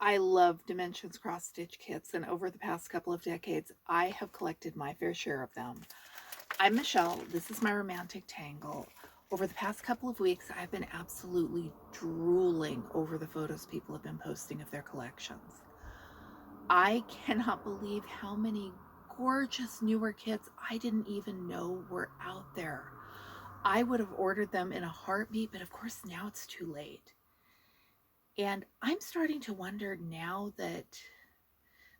I love Dimensions cross stitch kits, and over the past couple of decades, I have collected my fair share of them. I'm Michelle. This is my romantic tangle. Over the past couple of weeks, I've been absolutely drooling over the photos people have been posting of their collections. I cannot believe how many gorgeous newer kits I didn't even know were out there. I would have ordered them in a heartbeat, but of course now it's too late. And I'm starting to wonder now that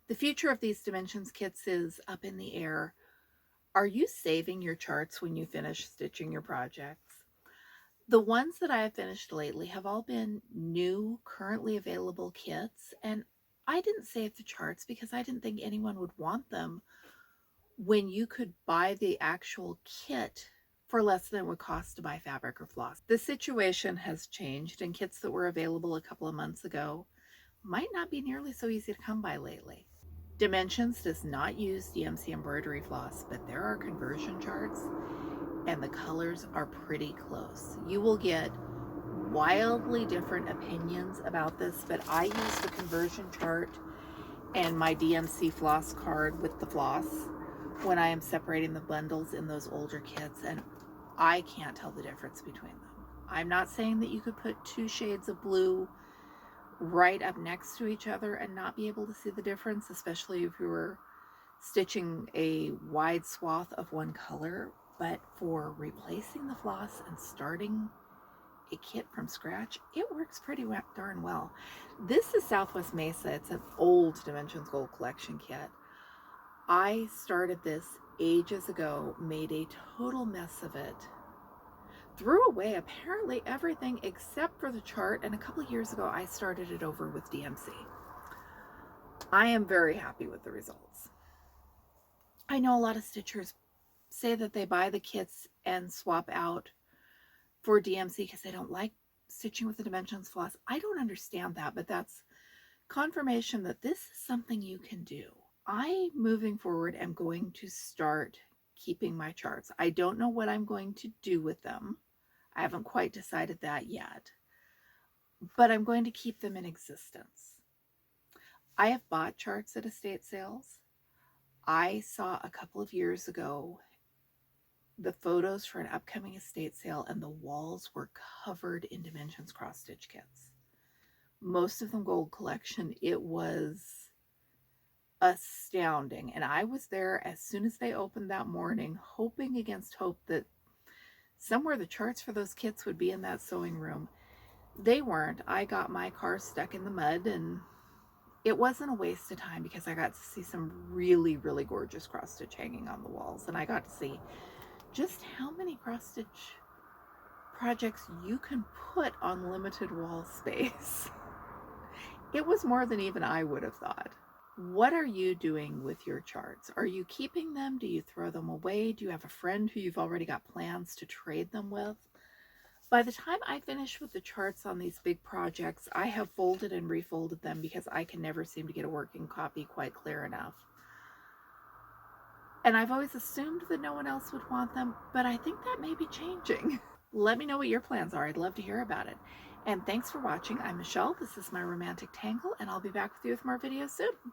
the future of these Dimensions kits is up in the air. Are you saving your charts when you finish stitching your projects? The ones that I have finished lately have all been new, currently available kits, and I didn't save the charts because I didn't think anyone would want them when you could buy the actual kit for less than it would cost to buy fabric or floss. The situation has changed, and kits that were available a couple of months ago might not be nearly so easy to come by lately. Dimensions does not use DMC embroidery floss, but there are conversion charts and the colors are pretty close. You will get wildly different opinions about this, but I use the conversion chart and my DMC floss card with the floss when I am separating the bundles in those older kits, and I can't tell the difference between them. I'm not saying that you could put two shades of blue right up next to each other and not be able to see the difference, especially if you were stitching a wide swath of one color. But for replacing the floss and starting a kit from scratch, it works pretty darn well. This is Southwest Mesa. It's an old Dimensions Gold Collection kit. I started this ages ago, made a total mess of it, threw away apparently everything except for the chart, and a couple of years ago I started it over with DMC. I am very happy with the results. I know a lot of stitchers say that they buy the kits and swap out for DMC because they don't like stitching with the Dimensions floss. I don't understand that, but that's confirmation that this is something you can do. I, moving forward, am going to start keeping my charts. I don't know what I'm going to do with them. I haven't quite decided that yet, but I'm going to keep them in existence. I have bought charts at estate sales. I saw a couple of years ago the photos for an upcoming estate sale, and the walls were covered in Dimensions cross stitch kits. Most of them gold collection. It was astounding. And I was there as soon as they opened that morning, hoping against hope that somewhere the charts for those kits would be in that sewing room. They weren't. I got my car stuck in the mud, and it wasn't a waste of time because I got to see some really, really gorgeous cross stitch hanging on the walls. And I got to see just how many cross stitch projects you can put on limited wall space. It was more than even I would have thought. What are you doing with your charts? Are you keeping them? Do you throw them away? Do you have a friend who you've already got plans to trade them with? By the time I finish with the charts on these big projects, I have folded and refolded them because I can never seem to get a working copy quite clear enough. And I've always assumed that no one else would want them, but I think that may be changing. Let me know what your plans are. I'd love to hear about it. And thanks for watching. I'm Michelle. This is my romantic tangle, and I'll be back with you with more videos soon.